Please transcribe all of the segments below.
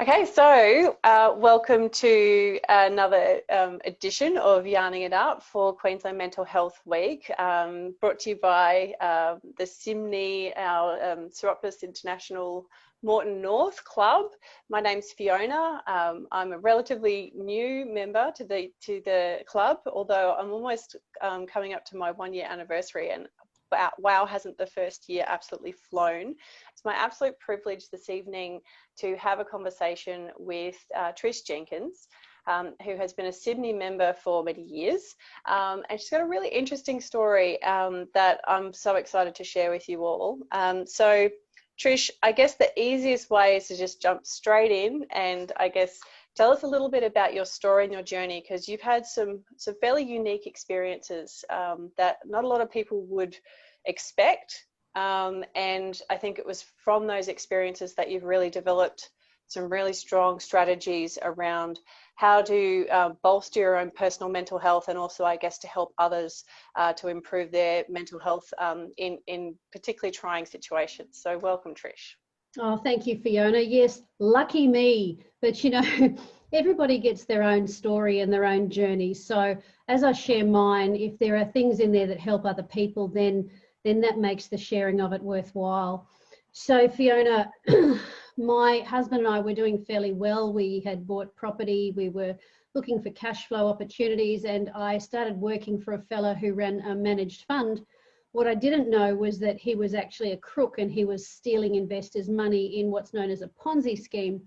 Okay, so welcome to another edition of Yarning It Up for Queensland Mental Health Week, brought to you by the SIMNI, our Soroptimist International Moreton North Club. My name's Fiona. I'm a relatively new member to the club, although I'm almost coming up to my 1-year anniversary, and wow, hasn't the first year absolutely flown. It's my absolute privilege this evening to have a conversation with Trish Jenkins, who has been a SIMNI member for many years. And she's got a really interesting story that I'm so excited to share with you all. So Trish, I guess the easiest way is to just jump straight in and I guess tell us a little bit about your story and your journey, because you've had some fairly unique experiences that not a lot of people would expect. And I think it was from those experiences that you've really developed some really strong strategies around how to bolster your own personal mental health, and also, I guess, to help others to improve their mental health in particularly trying situations. So welcome, Trish. Oh, thank you, Fiona. Yes, lucky me. But, you know, everybody gets their own story and their own journey. So as I share mine, if there are things in there that help other people, then that makes the sharing of it worthwhile. So, Fiona, my husband and I were doing fairly well. We had bought property. We were looking for cash flow opportunities, and I started working for a fellow who ran a managed fund. What I didn't know was that he was actually a crook, and he was stealing investors' money in what's known as a Ponzi scheme.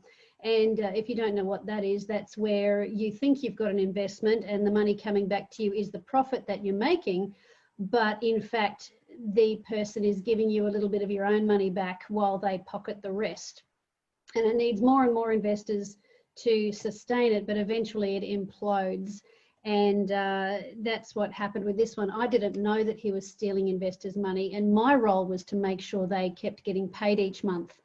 And if you don't know what that is, that's where you think you've got an investment and the money coming back to you is the profit that you're making. But in fact, the person is giving you a little bit of your own money back while they pocket the rest. And it needs more and more investors to sustain it, but eventually it implodes. And that's what happened with this one. I didn't know that he was stealing investors' money, and my role was to make sure they kept getting paid each month.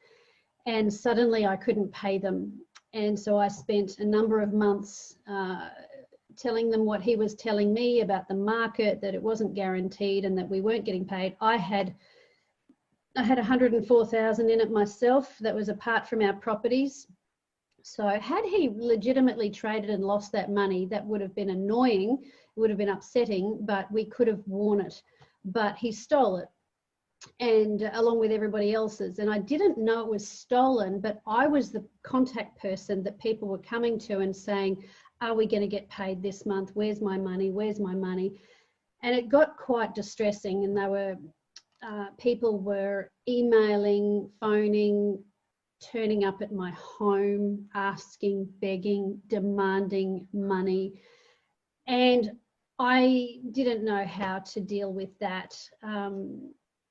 And suddenly I couldn't pay them. And so I spent a number of months telling them what he was telling me about the market, that it wasn't guaranteed and that we weren't getting paid. I had 104,000 in it myself. That was apart from our properties. So had he legitimately traded and lost that money, that would have been annoying, it would have been upsetting, but we could have worn it. But he stole it, and along with everybody else's. And I didn't know it was stolen, but I was the contact person that people were coming to and saying, are we going to get paid this month? Where's my money? Where's my money? And it got quite distressing, and they were people were emailing, phoning, turning up at my home, asking, begging, demanding money. And I didn't know how to deal with that.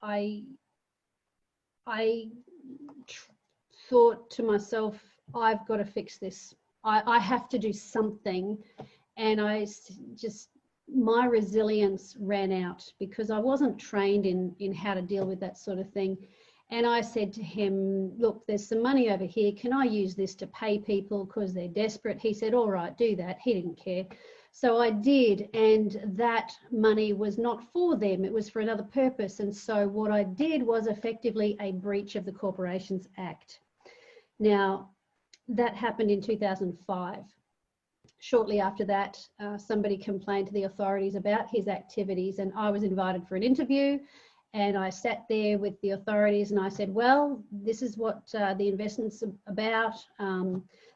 I thought to myself, I've got to fix this. I have to do something. And my resilience ran out because I wasn't trained in how to deal with that sort of thing. And I said to him, look, there's some money over here. Can I use this to pay people because they're desperate? He said, all right, do that. He didn't care. So I did. And that money was not for them. It was for another purpose. And so what I did was effectively a breach of the Corporations Act. Now, that happened in 2005. Shortly after that, somebody complained to the authorities about his activities, and I was invited for an interview. And I sat there with the authorities and I said, well, this is what the investment's about.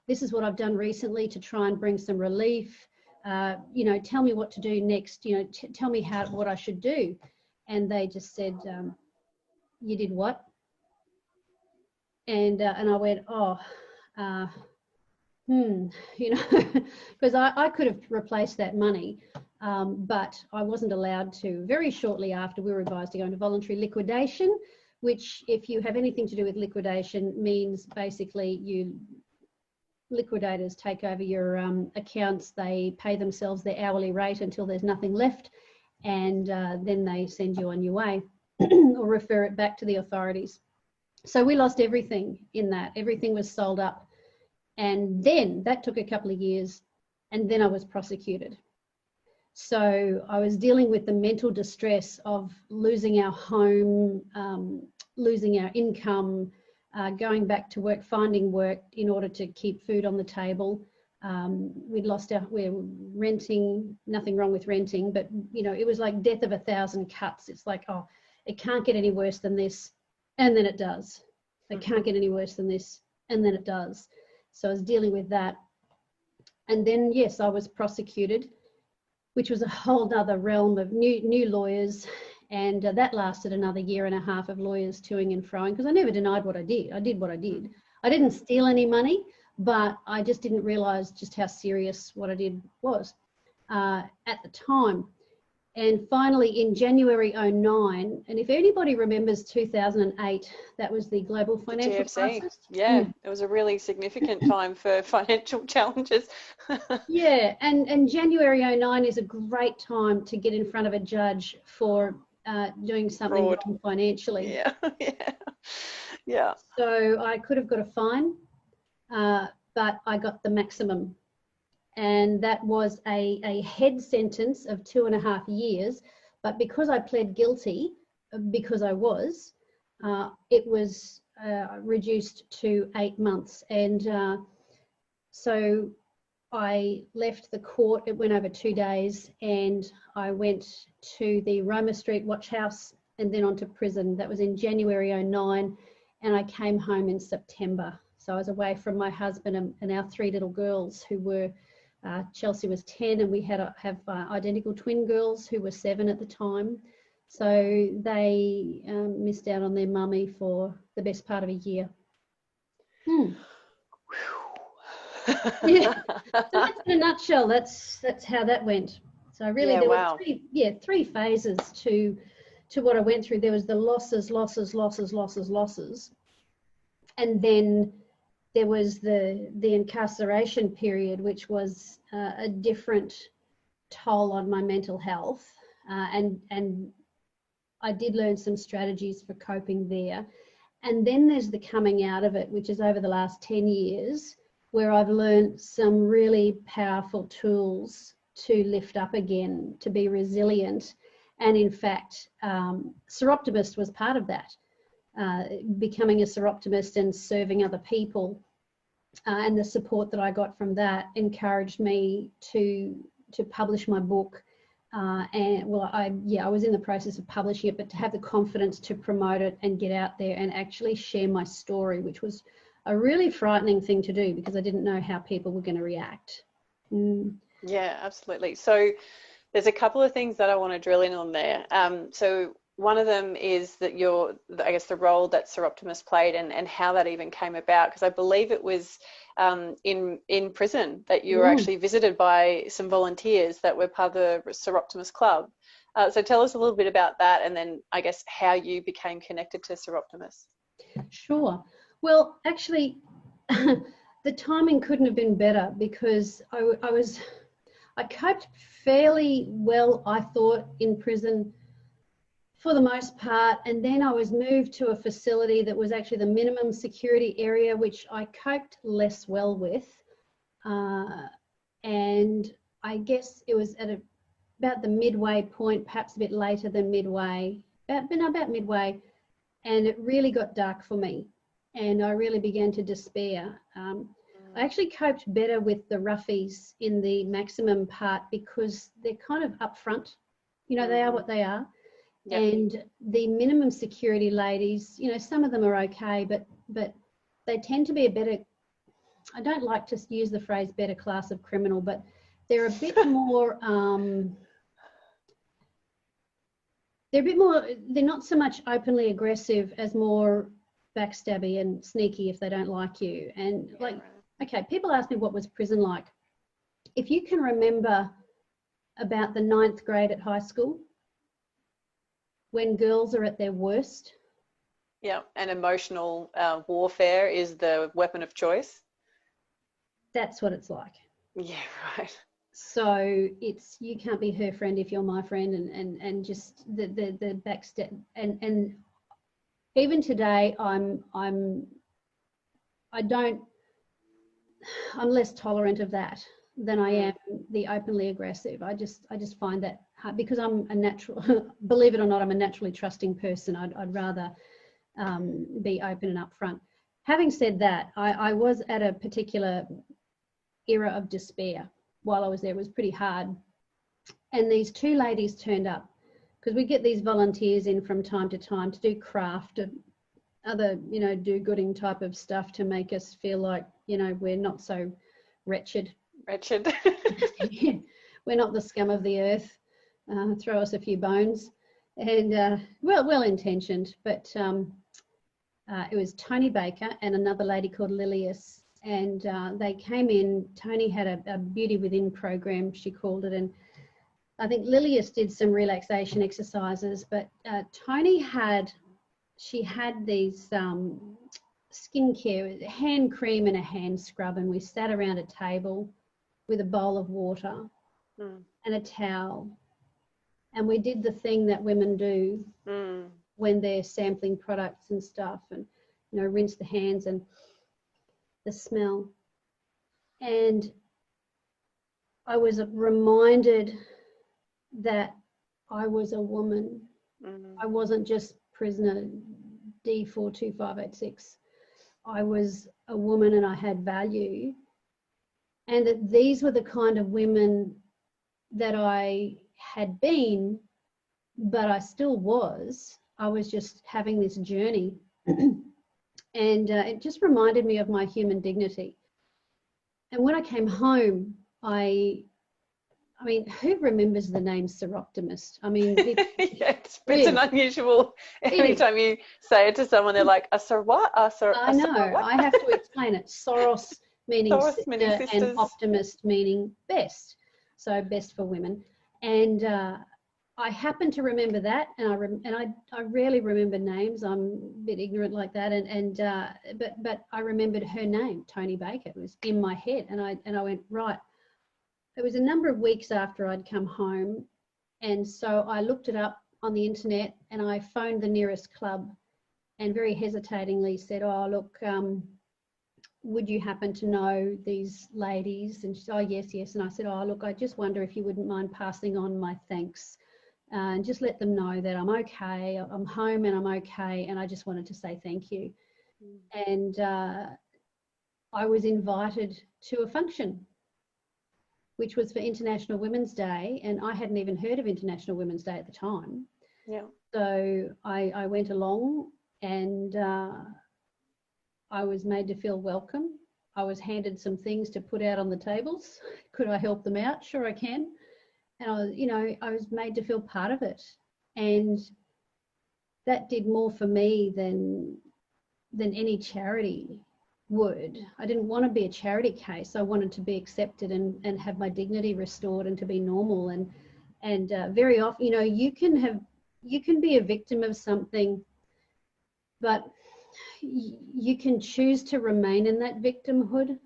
This is what I've done recently to try and bring some relief. You know, tell me what to do next. You know, tell me what I should do. And they just said, you did what? And I went, oh, you know, because I could have replaced that money. But I wasn't allowed to. Very shortly after, we were advised to go into voluntary liquidation, which, if you have anything to do with liquidation, means basically liquidators take over your accounts. They pay themselves their hourly rate until there's nothing left, and then they send you on your way or refer it back to the authorities. So we lost everything in that. Everything was sold up. And then that took a couple of years, and then I was prosecuted. So I was dealing with the mental distress of losing our home, losing our income, going back to work, finding work in order to keep food on the table. We're renting, nothing wrong with renting, but it was like death of 1,000 cuts. It's like, oh, it can't get any worse than this. And then it does. It can't get any worse than this. And then it does. So I was dealing with that. And then, yes, I was prosecuted, which was a whole other realm of new lawyers. And that lasted another 1.5 years of lawyers toing and froing, because I never denied what I did. I did what I did. I didn't steal any money, but I just didn't realise just how serious what I did was at the time. And finally, in January 2009, and if anybody remembers 2008, that was the global financial crisis. Yeah, it was a really significant time for financial challenges. Yeah, and January 2009 is a great time to get in front of a judge for doing something wrong financially. Yeah. So I could have got a fine, but I got the maximum. And that was a head sentence of 2.5 years. But because I pled guilty, because I was, it was reduced to 8 months. And so I left the court. It went over 2 days, and I went to the Roma Street Watch House and then on to prison. That was in January 2009, and I came home in September. So I was away from my husband and our 3 little girls, who were Chelsea was 10, and we have identical twin girls who were 7 at the time. So they missed out on their mummy for the best part of a year. Yeah, so that's in a nutshell. That's how that went. So really, there were 3 phases to what I went through. There was the losses, and then there was the incarceration period, which was a different toll on my mental health, and I did learn some strategies for coping there. And then there's the coming out of it, which is over the last 10 years, where I've learned some really powerful tools to lift up again, to be resilient. And in fact, Soroptimist was part of that. Becoming a Soroptimist and serving other people, and the support that I got from that encouraged me to publish my book. And well, I was in the process of publishing it, but to have the confidence to promote it and get out there and actually share my story, which was a really frightening thing to do, because I didn't know how people were going to react. Yeah, absolutely. So there's a couple of things that I want to drill in on there. So one of them is that the role that Soroptimist played and how that even came about, because I believe it was in prison that you were actually visited by some volunteers that were part of the Soroptimist Club. So tell us a little bit about that, and then I guess how you became connected to Soroptimist. Sure. Well, actually, the timing couldn't have been better, because I coped fairly well, I thought, in prison for the most part, and then I was moved to a facility that was actually the minimum security area, which I coped less well with, and I guess it was at about the midway point, perhaps a bit later than midway, about midway, and it really got dark for me, and I really began to despair. I actually coped better with the roughies in the maximum part, because they're kind of upfront, they are what they are. Yep. And the minimum security ladies, some of them are okay, but they tend to be a better, I don't like to use the phrase better class of criminal, but they're a bit more, they're not so much openly aggressive as more backstabby and sneaky if they don't like you. And okay, people ask me what was prison like. If you can remember about the 9th grade at high school, when girls are at their worst. Yeah, and emotional warfare is the weapon of choice. That's what it's like. Yeah, right. So it's, you can't be her friend if you're my friend, and just the backstep, and even today I'm less tolerant of that than I am the openly aggressive. I just find that hard, because I'm a natural, believe it or not, I'm a naturally trusting person. I'd rather be open and upfront. having said that, I was at a particular era of despair while I was there. It was pretty hard. And these two ladies turned up, because we get these volunteers in from time to time to do craft and other, you know, do-gooding type of stuff to make us feel like, you know, we're not so wretched. Yeah, we're not the scum of the earth. Throw us a few bones. And well-intentioned, but it was Tony Baker and another lady called Lilius, and they came in. Tony had a Beauty Within program, she called it, and I think Lilius did some relaxation exercises, but Tony had these skincare, hand cream and a hand scrub, and we sat around a table with a bowl of water and a towel, and we did the thing that women do when they're sampling products and stuff, and, you know, rinse the hands and the smell. And I was reminded that I was a woman. I wasn't just prisoner D42586. I was a woman and I had value, and that these were the kind of women that I had been, but I still was. I was just having this journey. And it just reminded me of my human dignity. And when I came home, I mean, who remembers the name Soroptimist? I mean, yeah, it's an unusual. Anytime you say it to someone, they're like, "A what? I know. I have to explain it. Soros meaning sister, and optimist meaning best. So best for women. And I happen to remember that, and I rarely remember names. I'm a bit ignorant like that. But I remembered her name, Tony Baker. It was in my head, and I went, right. It was a number of weeks after I'd come home, and so I looked it up on the internet, and I phoned the nearest club and very hesitatingly said, "Oh, look, would you happen to know these ladies?" And she said, "Oh, yes. And I said, "Oh, look, I just wonder if you wouldn't mind passing on my thanks and just let them know that I'm okay, I'm home and I'm okay, and I just wanted to say thank you." And I was invited to a function, which was for International Women's Day, and I hadn't even heard of International Women's Day at the time. Yeah. So I went along, and I was made to feel welcome. I was handed some things to put out on the tables. Could I help them out? Sure, I can. And I was made to feel part of it, and that did more for me than any charity would. I didn't want to be a charity case. I wanted to be accepted and have my dignity restored and to be normal. And very often, you can be a victim of something, but you can choose to remain in that victimhood,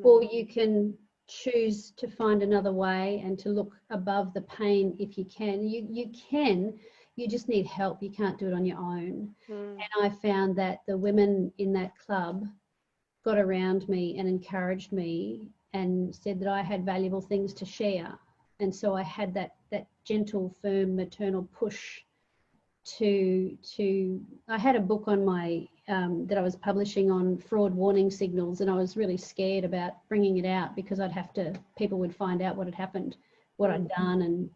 or you can choose to find another way and to look above the pain if you can. You just need help. You can't do it on your own. And I found that the women in that club got around me and encouraged me and said that I had valuable things to share. And so I had that gentle, firm, maternal push to I had a book on my that I was publishing on fraud warning signals, and I was really scared about bringing it out because people would find out what had happened, what I'd done,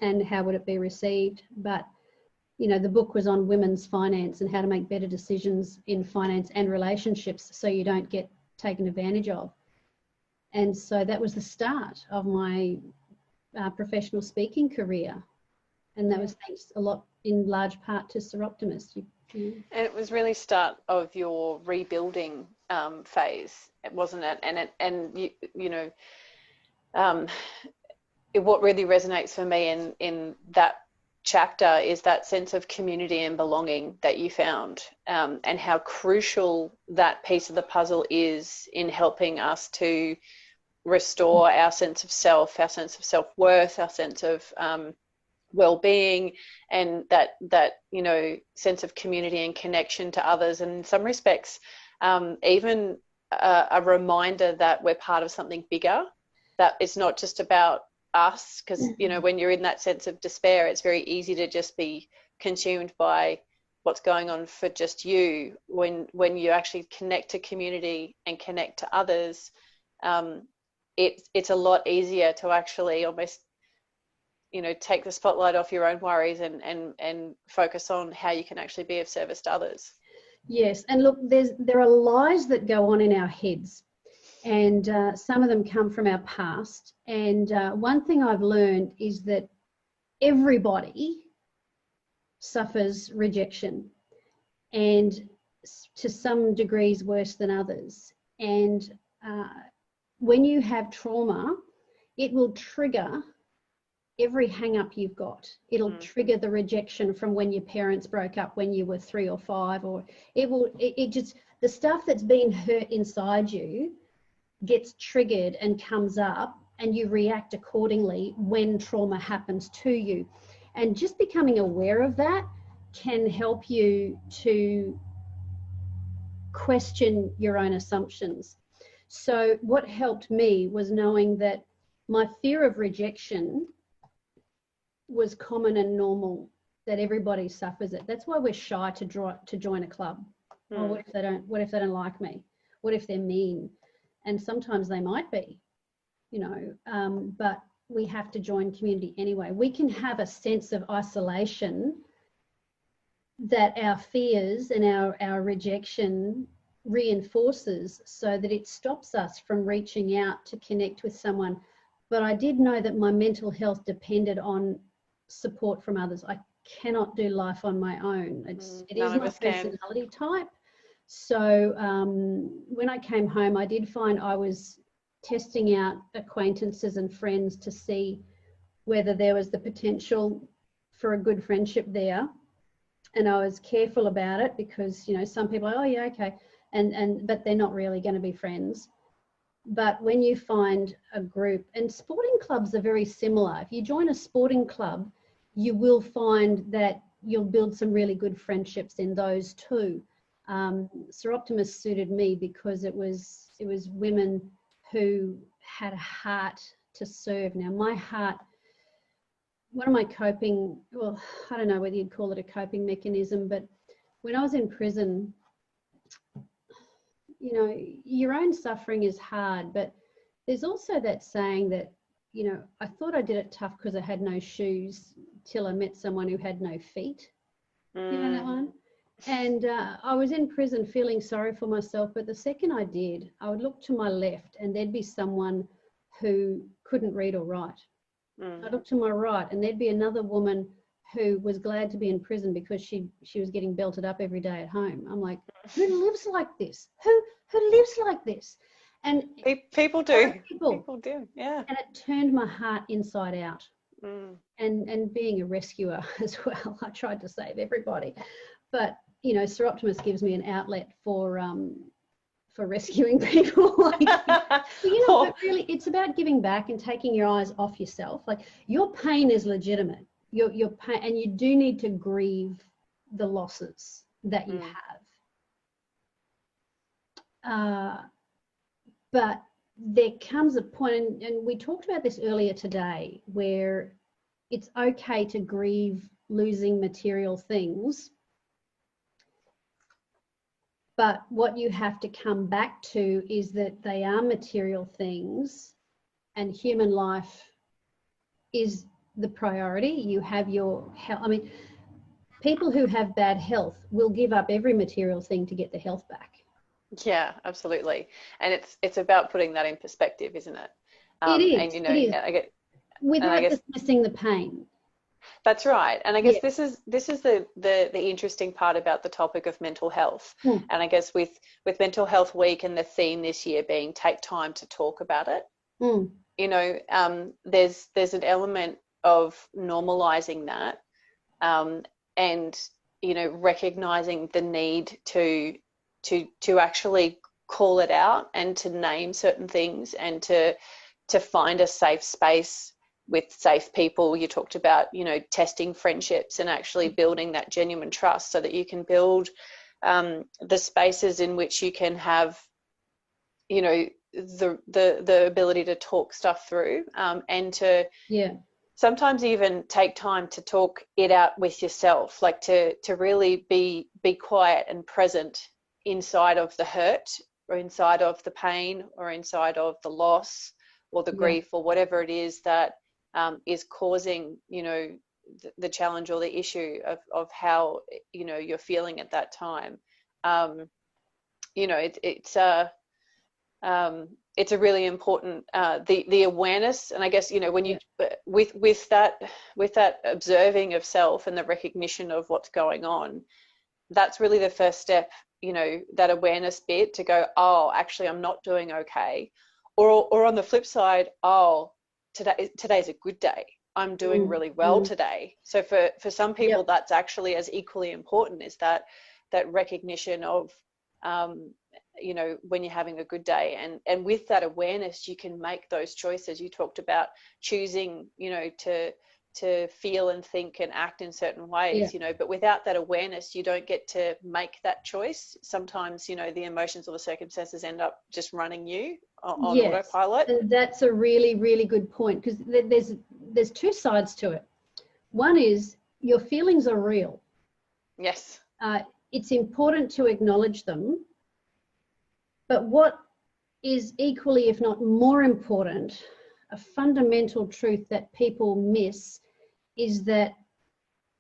and how would it be received. But the book was on women's finance and how to make better decisions in finance and relationships so you don't get taken advantage of. And so that was the start of my professional speaking career. And that was thanks a lot, in large part, to Soroptimist. And it was really start of your rebuilding phase, wasn't it? What really resonates for me in that chapter is that sense of community and belonging that you found, and how crucial that piece of the puzzle is in helping us to restore our sense of self, our sense of self-worth, our sense of well-being, and that sense of community and connection to others, and in some respects even a reminder that we're part of something bigger, that it's not just about us, because when you're in that sense of despair, it's very easy to just be consumed by what's going on for just you. When you actually connect to community and connect to others, it's a lot easier to actually almost, take the spotlight off your own worries and focus on how you can actually be of service to others. Yes, and look, there are lies that go on in our heads, and some of them come from our past. And one thing I've learned is that everybody suffers rejection, and to some degrees worse than others. And when you have trauma, it will trigger every hang up you've got. It'll trigger the rejection from when your parents broke up when you were 3 or 5, or it just, the stuff that's been hurt inside you gets triggered and comes up, and you react accordingly when trauma happens to you. And just becoming aware of that can help you to question your own assumptions. So what helped me was knowing that my fear of rejection was common and normal, that everybody suffers it. That's why we're shy to join a club. Oh, what if they don't like me? What if they're mean? And sometimes they might be, but we have to join community anyway. We can have a sense of isolation that our fears and our rejection reinforces, so that it stops us from reaching out to connect with someone. But I did know that my mental health depended on support from others. I cannot do life on my own. It is my personality type. So when I came home, I did find I was testing out acquaintances and friends to see whether there was the potential for a good friendship there. And I was careful about it because, some people are, oh yeah, okay. But they're not really going to be friends. But when you find a group, and sporting clubs are very similar. If you join a sporting club, you will find that you'll build some really good friendships in those too. Soroptimist suited me because it was women who had a heart to serve. Now my heart, one of my coping, well, I don't know whether you'd call it a coping mechanism, but when I was in prison, your own suffering is hard, but there's also that saying that, I thought I did it tough because I had no shoes till I met someone who had no feet. You know that one? And I was in prison feeling sorry for myself, but the second I did, I would look to my left and there'd be someone who couldn't read or write. I'd look to my right and there'd be another woman who was glad to be in prison because she was getting belted up every day at home. I'm like, who lives like this? Who lives like this? And people do. People do, yeah. And it turned my heart inside out. And being a rescuer as well, I tried to save everybody. But, Soroptimist gives me an outlet for rescuing people. But really, it's about giving back and taking your eyes off yourself. Like, your pain is legitimate. Your pain, and you do need to grieve the losses that you have. But there comes a point, and we talked about this earlier today, where it's okay to grieve losing material things. But what you have to come back to is that they are material things and human life is the priority. You have your health. I mean, people who have bad health will give up every material thing to get the health back. Yeah, absolutely. And it's about putting that in perspective, isn't it? It is. And, it is. Without dismissing the pain. That's right. And I guess this is the interesting part about the topic of mental health. And I guess with Mental Health Week and the theme this year being take time to talk about it, there's an element of normalizing that and, recognizing the need to actually call it out and to name certain things and to find a safe space with safe people. You talked about, testing friendships and actually building that genuine trust so that you can build the spaces in which you can have, the ability to talk stuff through and to sometimes even take time to talk it out with yourself, like to really be quiet and present inside of the hurt, or inside of the pain, or inside of the loss or the Yeah. grief, or whatever it is that is causing, you know, the challenge or the issue of how, you know, you're feeling at that time. You know, it's a really important, the awareness. And I guess, you know, when you with that observing of self and the recognition of what's going on, that's really the first step, you know, that awareness bit, to go, oh, actually I'm not doing okay. Or on the flip side, oh, today's a good day, I'm doing really well today. So for some people, Yep. that's actually as equally important, is that recognition of, you know, when you're having a good day. And with that awareness, you can make those choices. You talked about choosing, you know, to feel and think and act in certain ways, Yeah. you know, but without that awareness, you don't get to make that choice. Sometimes, you know, the emotions or the circumstances end up just running you on Yes, autopilot. and that's a really, really good point, because there's two sides to it. One is your feelings are real. Yes. It's important to acknowledge them, but what is equally, if not more important, a fundamental truth that people miss is that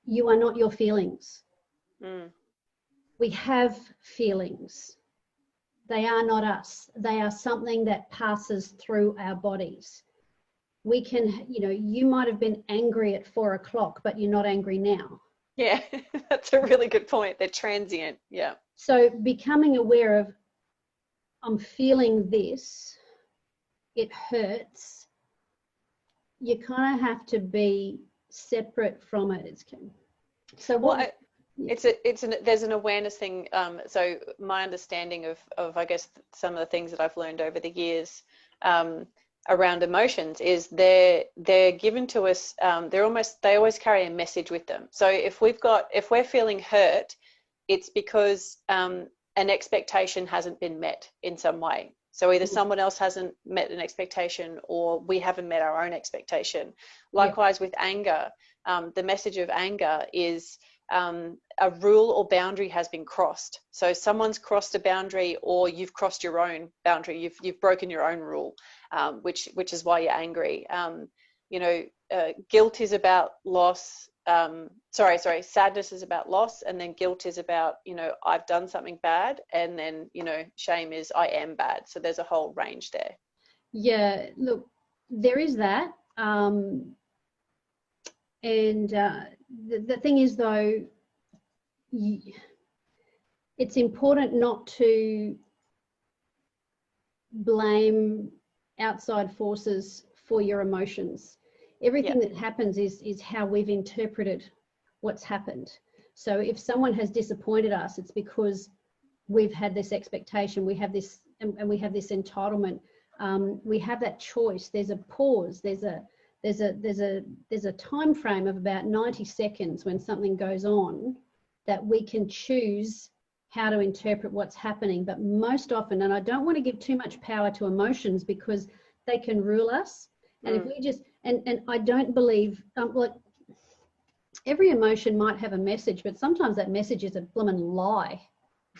you are not your feelings. We have feelings. They are not us. They are something that passes through our bodies. We can, you know, you might have been angry at 4 o'clock, but you're not angry now. Yeah, that's a really good point. They're transient. Yeah. So becoming aware of, I'm feeling this, it hurts. You kind of have to be separate from it. So what? There's an awareness thing. So my understanding of I guess some of the things that I've learned over the years around emotions is they're given to us. They always carry a message with them. So if we're feeling hurt, it's because an expectation hasn't been met in some way. So either someone else hasn't met an expectation, or we haven't met our own expectation. Likewise with anger, the message of anger is a rule or boundary has been crossed. So someone's crossed a boundary, or you've crossed your own boundary. You've broken your own rule, which is why you're angry. You know, guilt is about loss. Sadness is about loss, and then guilt is about, you know, I've done something bad, and then, you know, shame is I am bad. So there's a whole range there. Yeah, look, there is that. And the thing is, though, it's important not to blame outside forces for your emotions. Everything that happens is how we've interpreted what's happened. So if someone has disappointed us, it's because we've had this expectation, we have this, and we have this entitlement. We have that choice. There's a pause. There's a time frame of about 90 seconds when something goes on, that we can choose how to interpret what's happening. But most often, and I don't want to give too much power to emotions, because they can rule us. And if we just, and I don't believe, like, every emotion might have a message, but sometimes that message is a blooming lie.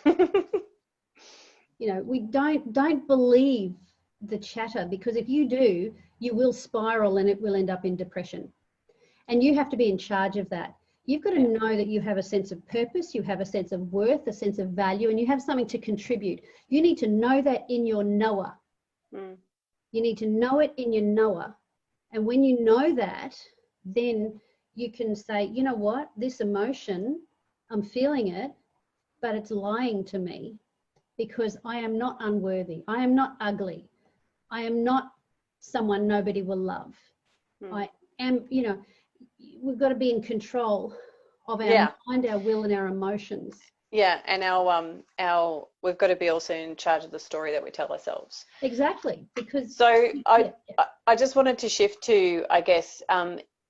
You know, we don't believe the chatter, because if you do, you will spiral and it will end up in depression. And you have to be in charge of that. You've got to know that you have a sense of purpose, you have a sense of worth, a sense of value, and you have something to contribute. You need to know that in your knower. You need to know it in your knower. And when you know that, then you can say, you know what, this emotion, I'm feeling it, but it's lying to me, because I am not unworthy. I am not ugly. I am not someone nobody will love. I am, you know, we've got to be in control of our mind, our will, and our emotions. Yeah, and our we've got to be also in charge of the story that we tell ourselves. Exactly, because I just wanted to shift to, I guess,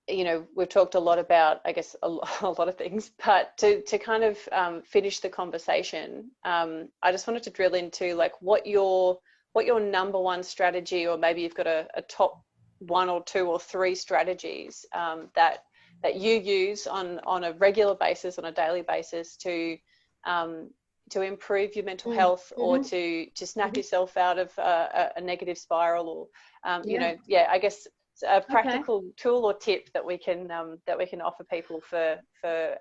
you know, we've talked a lot about, I guess, a lot of things, but to kind of finish the conversation, I just wanted to drill into, like, what your number one strategy, or maybe you've got a top one or two or three strategies that you use on a regular basis, on a daily basis, to improve your mental health, or to snap yourself out of a negative spiral, or I guess a practical tool or tip that we can offer people for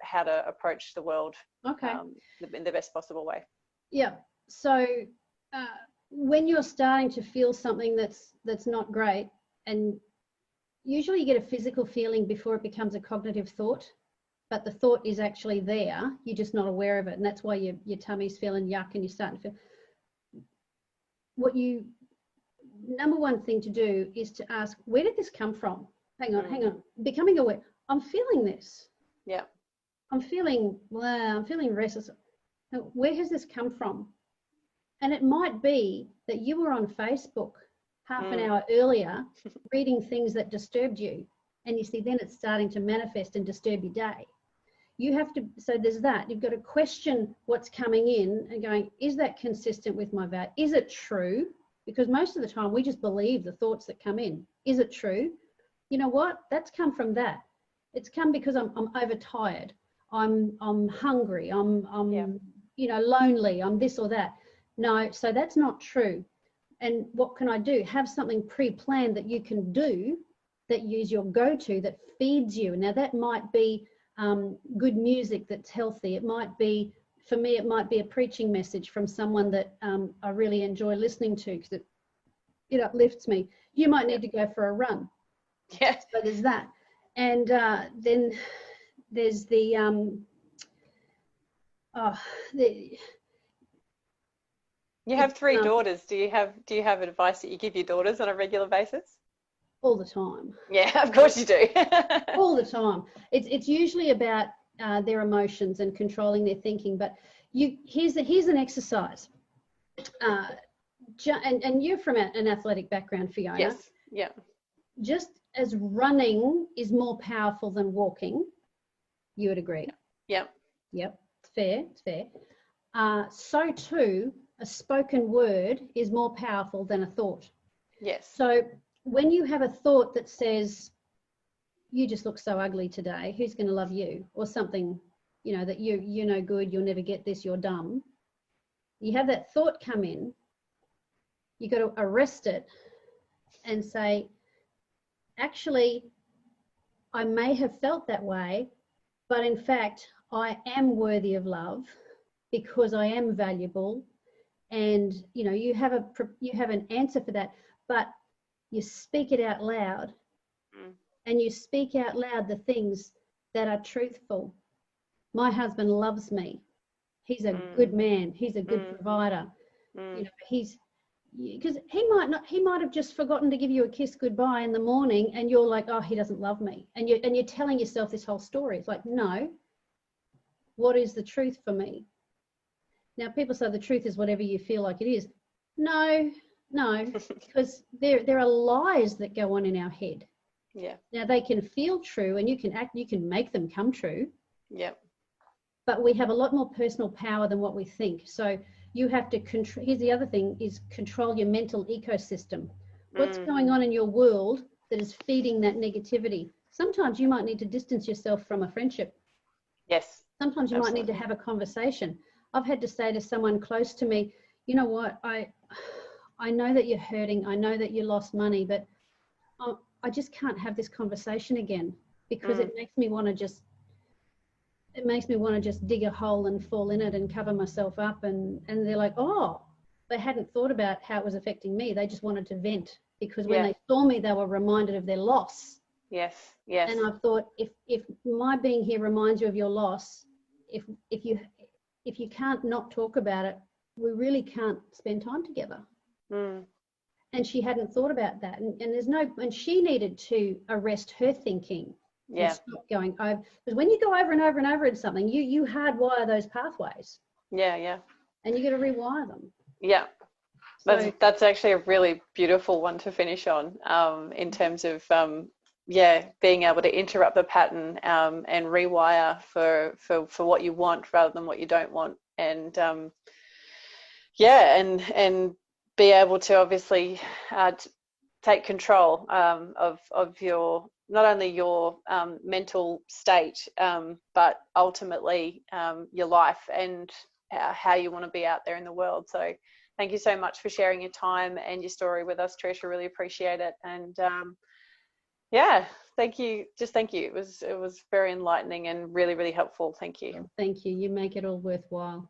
how to approach the world in the best possible way. Yeah. So when you're starting to feel something that's not great, and usually you get a physical feeling before it becomes a cognitive thought, but the thought is actually there, you're just not aware of it, and that's why your tummy's feeling yuck and you're starting to feel. Number one thing to do is to ask, where did this come from? Hang on. Becoming aware. I'm feeling this. Yeah. I'm feeling restless. Now, where has this come from? And it might be that you were on Facebook half an hour earlier reading things that disturbed you. And you see, then it's starting to manifest and disturb your day. You have to, so there's that. You've got to question what's coming in and going, is that consistent with my value? Is it true? Because most of the time we just believe the thoughts that come in. Is it true? You know what? That's come from that. It's come because I'm overtired. I'm hungry. I'm lonely. I'm this or that. No, so that's not true. And what can I do? Have something pre-planned that you can do, that use your go-to, that feeds you. Now that might be good music that's healthy. It might be, for me, it might be a preaching message from someone that I really enjoy listening to, because it uplifts me. You might need to go for a run. Yeah. So there's that. And then there's you have three daughters. Do you have advice that you give your daughters on a regular basis? All the time. Yeah, of course you do. All the time. It's usually about their emotions and controlling their thinking. But here's an exercise. And you're from an athletic background, Fiona. Yes. Yeah. Just as running is more powerful than walking, you would agree. Yeah. Yep. It's fair. So too, a spoken word is more powerful than a thought. Yes. So when you have a thought that says, you just look so ugly today, who's going to love you? Or something, that you're no good, you'll never get this, you're dumb. You have that thought come in, you got to arrest it and say, actually, I may have felt that way, but in fact, I am worthy of love because I am valuable. And, you have an answer for that, but you speak it out loud. And you speak out loud the things that are truthful. My husband loves me. He's a good man. He's a good provider. Because he might have just forgotten to give you a kiss goodbye in the morning, and you're like, oh, he doesn't love me. And you're telling yourself this whole story. It's like, no, what is the truth for me? Now, people say the truth is whatever you feel like it is. No, because there are lies that go on in our head. Yeah. Now they can feel true, and you can make them come true. Yeah. But we have a lot more personal power than what we think. So you have to control. Here's the other thing: is control your mental ecosystem. What's going on in your world that is feeding that negativity? Sometimes you might need to distance yourself from a friendship. Yes. Sometimes you might need to have a conversation. I've had to say to someone close to me, you know what, I know that you're hurting. I know that you lost money, but I just can't have this conversation again, because it makes me want to just dig a hole and fall in it and cover myself up. And they're like, oh, they hadn't thought about how it was affecting me. They just wanted to vent, because when they saw me, they were reminded of their loss. Yes. And I thought, if my being here reminds you of your loss, if you can't not talk about it, we really can't spend time together. And she hadn't thought about that. And she needed to arrest her thinking. Yeah. And stop going over. Because when you go over and over and over in something, you hardwire those pathways. Yeah. And you got to rewire them. Yeah. So, that's actually a really beautiful one to finish on, in terms of, being able to interrupt the pattern, and rewire for what you want rather than what you don't want. And, and be able to obviously take control of your, not only your mental state, but ultimately your life and how you want to be out there in the world. So thank you so much for sharing your time and your story with us, Trish. I really appreciate it. And yeah, thank you. Just thank you. It was very enlightening and really, really helpful. Thank you. Thank you. You make it all worthwhile.